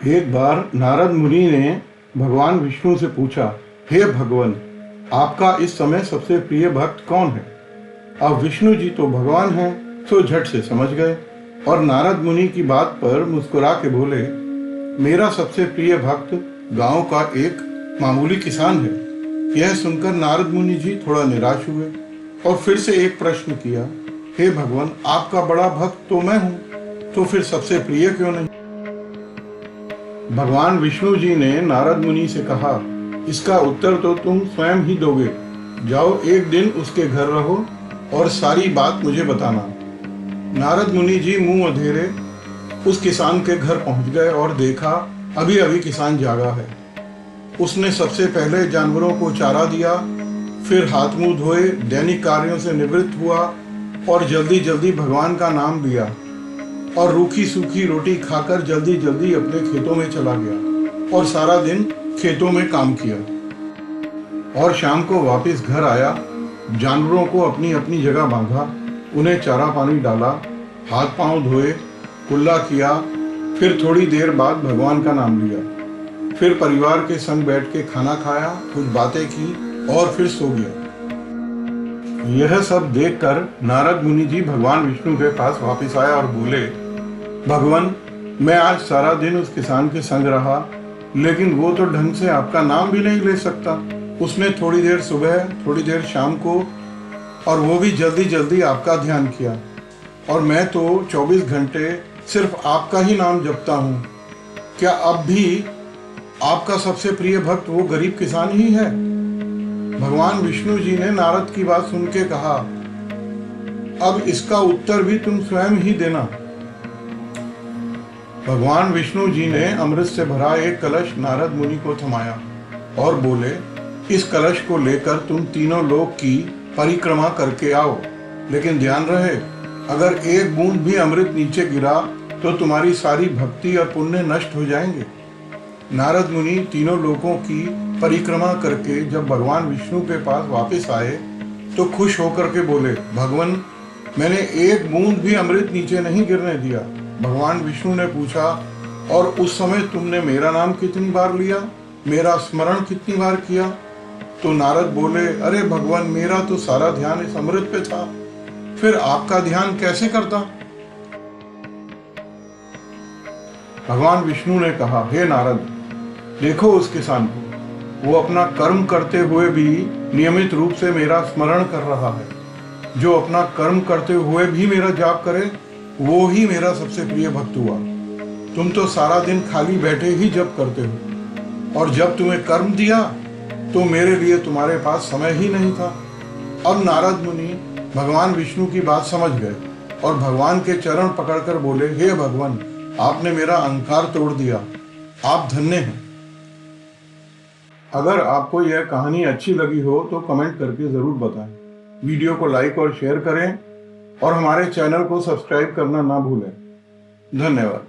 एक बार नारद मुनि ने भगवान विष्णु से पूछा, हे भगवान, आपका इस समय सबसे प्रिय भक्त कौन है? अब विष्णु जी तो भगवान हैं, तो झट से समझ गए और नारद मुनि की बात पर मुस्कुरा के बोले, मेरा सबसे प्रिय भक्त गांव का एक मामूली किसान है। यह सुनकर नारद मुनि जी थोड़ा निराश हुए और फिर से एक प्रश्न किया, हे भगवान, आपका बड़ा भक्त तो मैं हूँ, तो फिर सबसे प्रिय क्यों नहीं? भगवान विष्णु जी ने नारद मुनि से कहा, इसका उत्तर तो तुम स्वयं ही दोगे। जाओ, एक दिन उसके घर रहो और सारी बात मुझे बताना। नारद मुनि जी मुंह अधेरे उस किसान के घर पहुंच गए और देखा अभी अभी किसान जागा है। उसने सबसे पहले जानवरों को चारा दिया, फिर हाथ मुंह धोए दैनिक कार्यों से निवृत्त हुआ और जल्दी जल्दी भगवान का नाम लिया और रूखी सूखी रोटी खाकर जल्दी जल्दी अपने खेतों में चला गया और सारा दिन खेतों में काम किया और शाम को वापस घर आया। जानवरों को अपनी अपनी जगह बांधा, उन्हें चारा पानी डाला, हाथ पांव धोए, कुल्ला किया, फिर थोड़ी देर बाद भगवान का नाम लिया, फिर परिवार के संग बैठ के खाना खाया, कुछ बातें की और फिर सो गया। यह सब देखकर नारद मुनि जी भगवान विष्णु के पास वापस आया और बोले, भगवान, मैं आज सारा दिन उस किसान के संग रहा, लेकिन वो तो ढंग से आपका नाम भी नहीं ले सकता। उसने थोड़ी देर सुबह, थोड़ी देर शाम को, और वो भी जल्दी जल्दी आपका ध्यान किया, और मैं तो 24 घंटे सिर्फ आपका ही नाम जपता हूँ। क्या अब भी आपका सबसे प्रिय भक्त वो गरीब किसान ही है? भगवान विष्णु जी ने नारद की बात सुन के कहा, अब इसका उत्तर भी तुम स्वयं ही देना। भगवान विष्णु जी ने अमृत से भरा एक कलश नारद मुनि को थमाया और बोले, इस कलश को लेकर तुम तीनों लोक की परिक्रमा करके आओ, लेकिन ध्यान रहे, अगर एक बूंद भी अमृत नीचे गिरा तो तुम्हारी सारी भक्ति और पुण्य नष्ट हो जाएंगे। नारद मुनि तीनों लोकों की परिक्रमा करके जब भगवान विष्णु के पास वापस आए तो खुश होकर के बोले, भगवान, मैंने एक बूंद भी अमृत नीचे नहीं गिरने दिया। भगवान विष्णु ने पूछा, और उस समय तुमने मेरा नाम कितनी बार लिया, मेरा स्मरण कितनी बार किया? तो नारद बोले, अरे भगवान, मेरा तो सारा ध्यान इस अमृत पे था, फिर आपका ध्यान कैसे करता? भगवान विष्णु ने कहा, हे नारद, देखो उस किसान को, वो अपना कर्म करते हुए भी नियमित रूप से मेरा स्मरण कर रहा है। जो अपना कर्म करते हुए भी मेरा जाप करे, वो ही मेरा सबसे प्रिय भक्त हुआ। तुम तो सारा दिन खाली बैठे ही जप करते हो, और जब तुम्हें कर्म दिया तो मेरे लिए तुम्हारे पास समय ही नहीं था। अब नारद मुनि भगवान विष्णु की बात समझ गए और भगवान के चरण पकड़कर बोले, हे भगवान, आपने मेरा अहंकार तोड़ दिया, आप धन्य हैं। अगर आपको यह कहानी अच्छी लगी हो तो कमेंट करके जरूर बताएं। वीडियो को लाइक और शेयर करें और हमारे चैनल को सब्सक्राइब करना ना भूलें। धन्यवाद।